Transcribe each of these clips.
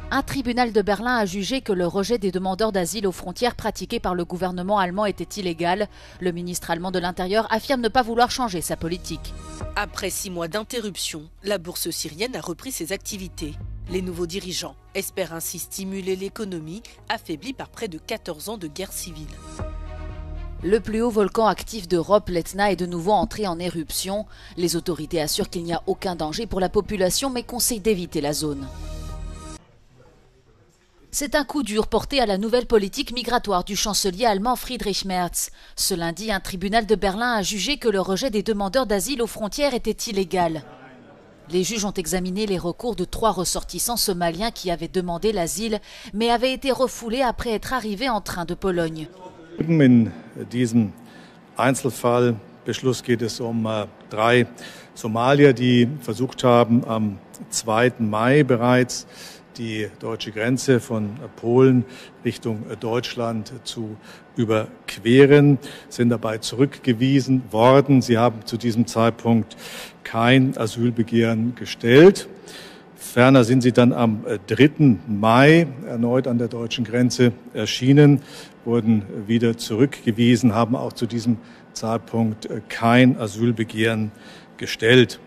Un tribunal de Berlin a jugé que le rejet des demandeurs d'asile aux frontières pratiqué par le gouvernement allemand était illégal. Le ministre allemand de l'Intérieur affirme ne pas vouloir changer sa politique. Après 6 mois d'interruption, la bourse syrienne a repris ses activités. Les nouveaux dirigeants espèrent ainsi stimuler l'économie, affaiblie par près de 14 ans de guerre civile. Le plus haut volcan actif d'Europe, l'Etna, est de nouveau entré en éruption. Les autorités assurent qu'il n'y a aucun danger pour la population, mais conseillent d'éviter la zone. C'est un coup dur porté à la nouvelle politique migratoire du chancelier allemand Friedrich Merz. Ce lundi, un tribunal de Berlin a jugé que le rejet des demandeurs d'asile aux frontières était illégal. Les juges ont examiné les recours de 3 ressortissants somaliens qui avaient demandé l'asile, mais avaient été refoulés après être arrivés en train de Pologne. In diesem Einzelfallbeschluss geht es um 3 Somalier, die versucht haben, am 2. Mai bereits die deutsche Grenze von Polen Richtung Deutschland zu überqueren, sind dabei zurückgewiesen worden. Sie haben zu diesem Zeitpunkt kein Asylbegehren gestellt. Ferner sind sie dann am 3. Mai erneut an der deutschen Grenze erschienen, wurden wieder zurückgewiesen, haben auch zu diesem Zeitpunkt kein Asylbegehren gestellt.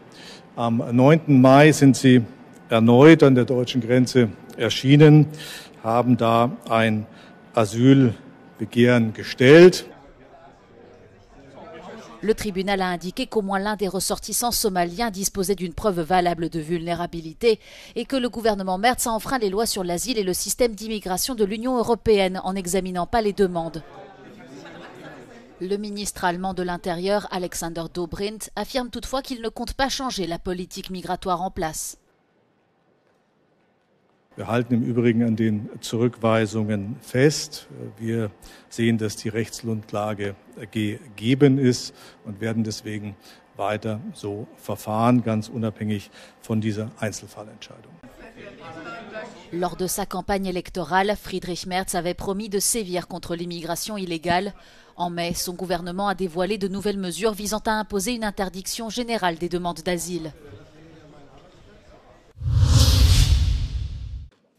Am 9. Mai sind sie erneut an der deutschen Grenze erschienen, haben da ein Asylbegehren gestellt. Le tribunal a indiqué qu'au moins l'un des ressortissants somaliens disposait d'une preuve valable de vulnérabilité et que le gouvernement Merz a enfreint les lois sur l'asile et le système d'immigration de l'Union européenne en n'examinant pas les demandes. Le ministre allemand de l'Intérieur, Alexander Dobrindt, affirme toutefois qu'il ne compte pas changer la politique migratoire en place. Wir halten im Übrigen an den Zurückweisungen fest. Wir sehen, dass die Rechtsgrundlage gegeben ist und werden deswegen weiter so verfahren, ganz unabhängig von dieser Einzelfallentscheidung. Lors de sa campagne électorale, Friedrich Merz avait promis de sévir contre l'immigration illégale. En mai, son gouvernement a dévoilé de nouvelles mesures visant à imposer une interdiction générale des demandes d'asile.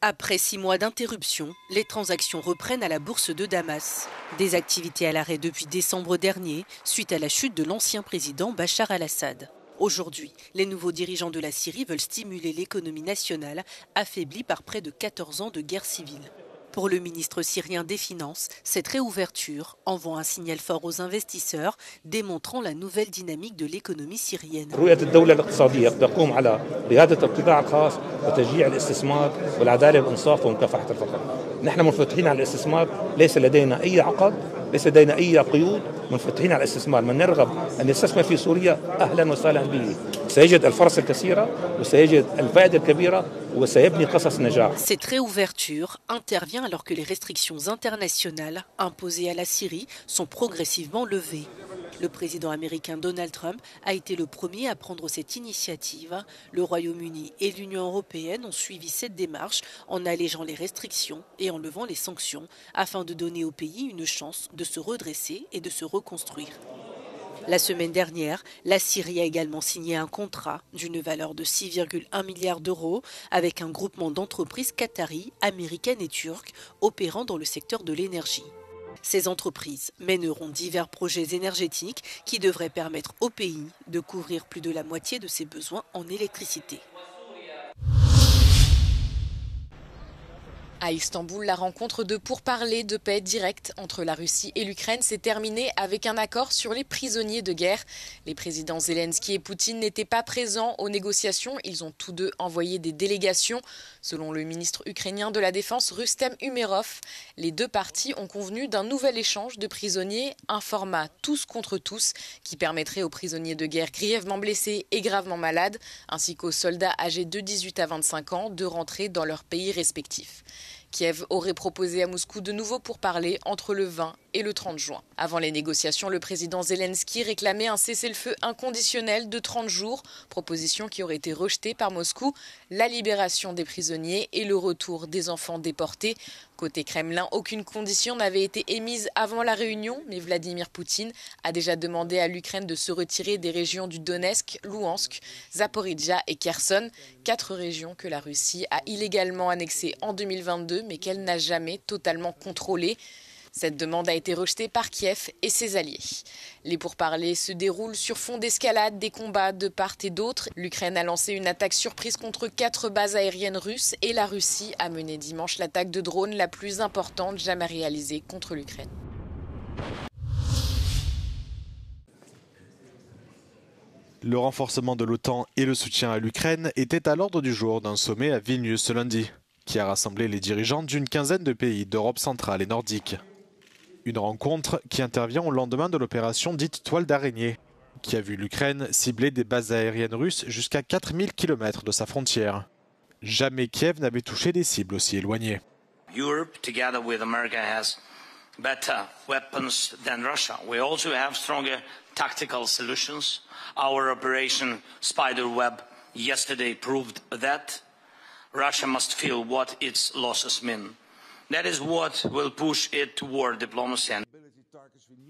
Après 6 mois d'interruption, les transactions reprennent à la bourse de Damas. Des activités à l'arrêt depuis décembre dernier, suite à la chute de l'ancien président Bachar al-Assad. Aujourd'hui, les nouveaux dirigeants de la Syrie veulent stimuler l'économie nationale, affaiblie par près de 14 ans de guerre civile. Pour le ministre syrien des Finances, cette réouverture envoie un signal fort aux investisseurs, démontrant la nouvelle dynamique de l'économie syrienne. نحن منفتحين على الاستثمار، ليس لدينا أي عقد، ليس لدينا أي قيود، منفتحين على الاستثمار، من نرغب أن يستثمر في سوريا أهلا وسهلا به، سيجد الفرص الكثيرة وسيجد الفائدة الكبيرة وسيبني قصص نجاح. Cette réouverture intervient alors que les restrictions internationales imposées à la Syrie sont progressivement levées. Le président américain Donald Trump a été le premier à prendre cette initiative. Le Royaume-Uni et l'Union européenne ont suivi cette démarche en allégeant les restrictions et en levant les sanctions afin de donner au pays une chance de se redresser et de se reconstruire. La semaine dernière, la Syrie a également signé un contrat d'une valeur de 6,1 milliards d'euros avec un groupement d'entreprises qataries, américaines et turques opérant dans le secteur de l'énergie. Ces entreprises mèneront divers projets énergétiques qui devraient permettre au pays de couvrir plus de la moitié de ses besoins en électricité. À Istanbul, la rencontre de pourparlers de paix directe entre la Russie et l'Ukraine s'est terminée avec un accord sur les prisonniers de guerre. Les présidents Zelensky et Poutine n'étaient pas présents aux négociations. Ils ont tous deux envoyé des délégations. Selon le ministre ukrainien de la Défense, Rustem Umerov, les deux parties ont convenu d'un nouvel échange de prisonniers, un format tous contre tous, qui permettrait aux prisonniers de guerre grièvement blessés et gravement malades, ainsi qu'aux soldats âgés de 18 à 25 ans, de rentrer dans leurs pays respectifs. Kiev aurait proposé à Moscou de nouveau pourparlers entre le 20 et le 30 juin. Avant les négociations, le président Zelensky réclamait un cessez-le-feu inconditionnel de 30 jours, proposition qui aurait été rejetée par Moscou, la libération des prisonniers et le retour des enfants déportés. Côté Kremlin, aucune condition n'avait été émise avant la réunion, mais Vladimir Poutine a déjà demandé à l'Ukraine de se retirer des régions du Donetsk, Louhansk, Zaporijia et Kherson, 4 régions que la Russie a illégalement annexées en 2022, mais qu'elle n'a jamais totalement contrôlées. Cette demande a été rejetée par Kiev et ses alliés. Les pourparlers se déroulent sur fond d'escalade des combats de part et d'autre. L'Ukraine a lancé une attaque surprise contre 4 bases aériennes russes et la Russie a mené dimanche l'attaque de drones la plus importante jamais réalisée contre l'Ukraine. Le renforcement de l'OTAN et le soutien à l'Ukraine étaient à l'ordre du jour d'un sommet à Vilnius ce lundi, qui a rassemblé les dirigeants d'une quinzaine de pays d'Europe centrale et nordique. Une rencontre qui intervient au lendemain de l'opération dite Toile d'araignée, qui a vu l'Ukraine cibler des bases aériennes russes jusqu'à 4000 km de sa frontière. Jamais Kiev n'avait touché des cibles aussi éloignées. Europe, together with America, has better weapons than Russia. We also have stronger tactical solutions. Our Operation Spiderweb yesterday proved that Russia must feel what its losses mean. That is what will push it toward diplomacy.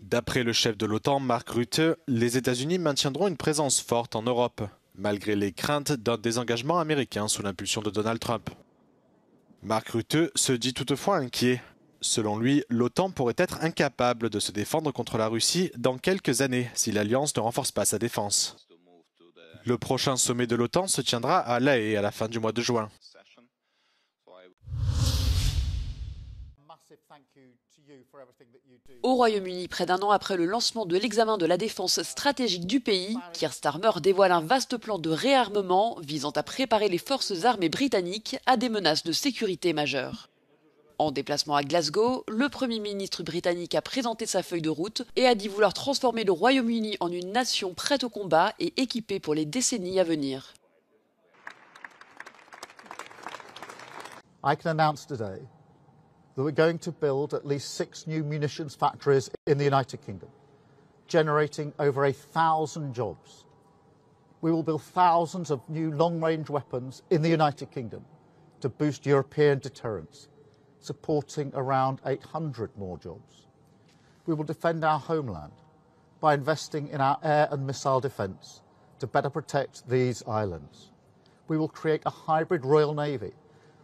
D'après le chef de l'OTAN, Mark Rutte, les États-Unis maintiendront une présence forte en Europe, malgré les craintes d'un désengagement américain sous l'impulsion de Donald Trump. Mark Rutte se dit toutefois inquiet. Selon lui, l'OTAN pourrait être incapable de se défendre contre la Russie dans quelques années si l'Alliance ne renforce pas sa défense. Le prochain sommet de l'OTAN se tiendra à La Haye à la fin du mois de juin. Au Royaume-Uni, près d'un an après le lancement de l'examen de la défense stratégique du pays, Keir Starmer dévoile un vaste plan de réarmement visant à préparer les forces armées britanniques à des menaces de sécurité majeures. En déplacement à Glasgow, le Premier ministre britannique a présenté sa feuille de route et a dit vouloir transformer le Royaume-Uni en une nation prête au combat et équipée pour les décennies à venir. I can announce today that we're going to build at least 6 new munitions factories in the United Kingdom, generating over 1,000 jobs. We will build thousands of new long-range weapons in the United Kingdom to boost European deterrence, supporting around 800 more jobs. We will defend our homeland by investing in our air and missile defence to better protect these islands. We will create a hybrid Royal Navy,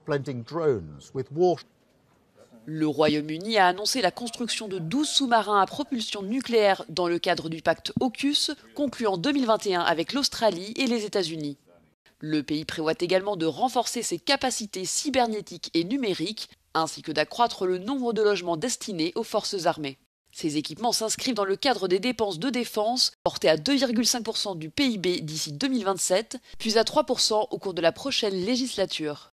blending drones with warships. Le Royaume-Uni a annoncé la construction de 12 sous-marins à propulsion nucléaire dans le cadre du pacte AUKUS, conclu en 2021 avec l'Australie et les États-Unis. Le pays prévoit également de renforcer ses capacités cybernétiques et numériques, ainsi que d'accroître le nombre de logements destinés aux forces armées. Ces équipements s'inscrivent dans le cadre des dépenses de défense, portées à 2,5% du PIB d'ici 2027, puis à 3% au cours de la prochaine législature.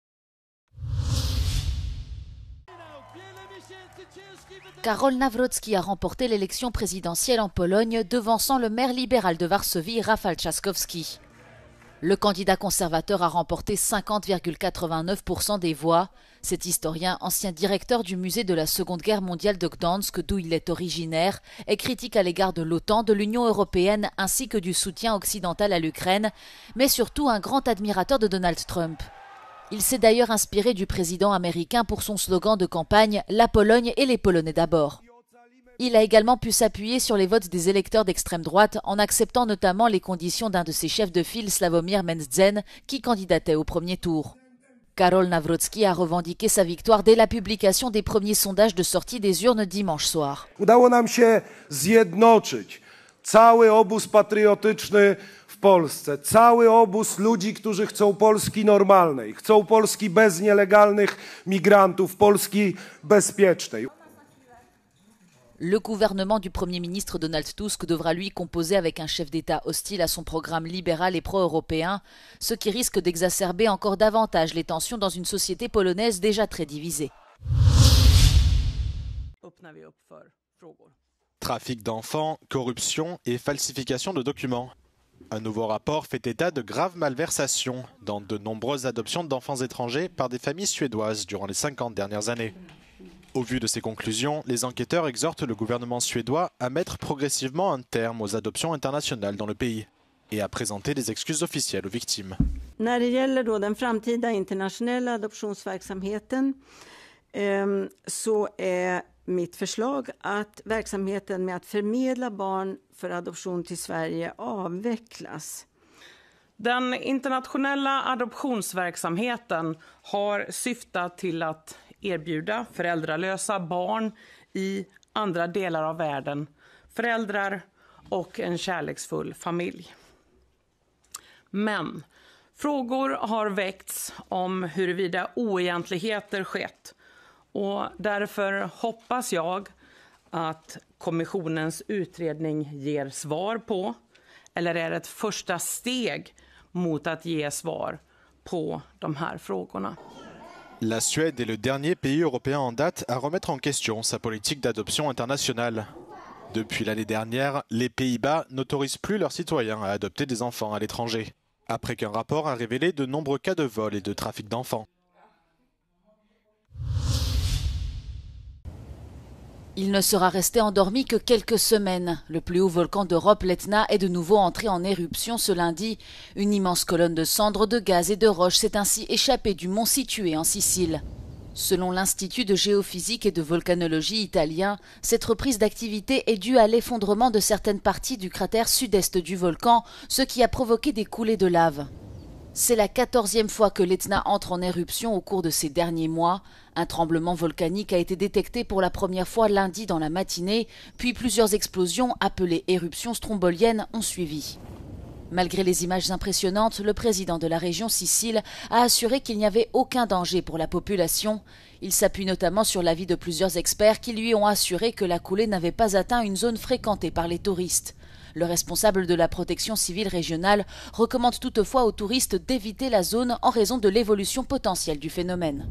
Karol Nawrocki a remporté l'élection présidentielle en Pologne, devançant le maire libéral de Varsovie, Rafał Trzaskowski. Le candidat conservateur a remporté 50,89% des voix. Cet historien, ancien directeur du musée de la Seconde Guerre mondiale de Gdansk, d'où il est originaire, est critique à l'égard de l'OTAN, de l'Union européenne ainsi que du soutien occidental à l'Ukraine, mais surtout un grand admirateur de Donald Trump. Il s'est d'ailleurs inspiré du président américain pour son slogan de campagne « La Pologne et les Polonais d'abord ». Il a également pu s'appuyer sur les votes des électeurs d'extrême droite en acceptant notamment les conditions d'un de ses chefs de file, Sławomir Mencen, qui candidatait au premier tour. Karol Nawrocki a revendiqué sa victoire dès la publication des premiers sondages de sortie des urnes dimanche soir. Udało nam się zjednoczyć cały obóz patriotyczny w Polsce, cały obóz ludzi, którzy chcą Polski normalnej, chcą Polski bez nielegalnych migrantów, Polski bezpiecznej. Le gouvernement du Premier ministre Donald Tusk devra lui composer avec un chef d'État hostile à son programme libéral et pro-européen, ce qui risque d'exacerber encore davantage les tensions dans une société polonaise déjà très divisée. Trafic d'enfants, corruption et falsification de documents. Un nouveau rapport fait état de graves malversations dans de nombreuses adoptions d'enfants étrangers par des familles suédoises durant les 50 dernières années. Au vu de ces conclusions, les enquêteurs exhortent le gouvernement suédois à mettre progressivement un terme aux adoptions internationales dans le pays et à présenter des excuses officielles aux victimes. När det gäller då den framtida internationella adoptionsverksamheten så är mitt förslag att verksamheten med att förmedla barn för adoption till Sverige avvecklas. Den internationella adoptionsverksamheten har syftat till att erbjuda föräldralösa barn i andra delar av världen föräldrar och en kärleksfull familj. Men frågor har väckts om huruvida oegentligheter skett och därför hoppas jag att kommissionens utredning ger svar på eller är ett första steg mot att ge svar på de här frågorna. La Suède est le dernier pays européen en date à remettre en question sa politique d'adoption internationale. Depuis l'année dernière, les Pays-Bas n'autorisent plus leurs citoyens à adopter des enfants à l'étranger, après qu'un rapport a révélé de nombreux cas de vol et de trafic d'enfants. Il ne sera resté endormi que quelques semaines. Le plus haut volcan d'Europe, l'Etna, est de nouveau entré en éruption ce lundi. Une immense colonne de cendres, de gaz et de roches s'est ainsi échappée du mont situé en Sicile. Selon l'Institut de géophysique et de volcanologie italien, cette reprise d'activité est due à l'effondrement de certaines parties du cratère sud-est du volcan, ce qui a provoqué des coulées de lave. C'est la 14e fois que l'Etna entre en éruption au cours de ces derniers mois. Un tremblement volcanique a été détecté pour la première fois lundi dans la matinée, puis plusieurs explosions appelées éruptions stromboliennes ont suivi. Malgré les images impressionnantes, le président de la région Sicile a assuré qu'il n'y avait aucun danger pour la population. Il s'appuie notamment sur l'avis de plusieurs experts qui lui ont assuré que la coulée n'avait pas atteint une zone fréquentée par les touristes. Le responsable de la protection civile régionale recommande toutefois aux touristes d'éviter la zone en raison de l'évolution potentielle du phénomène.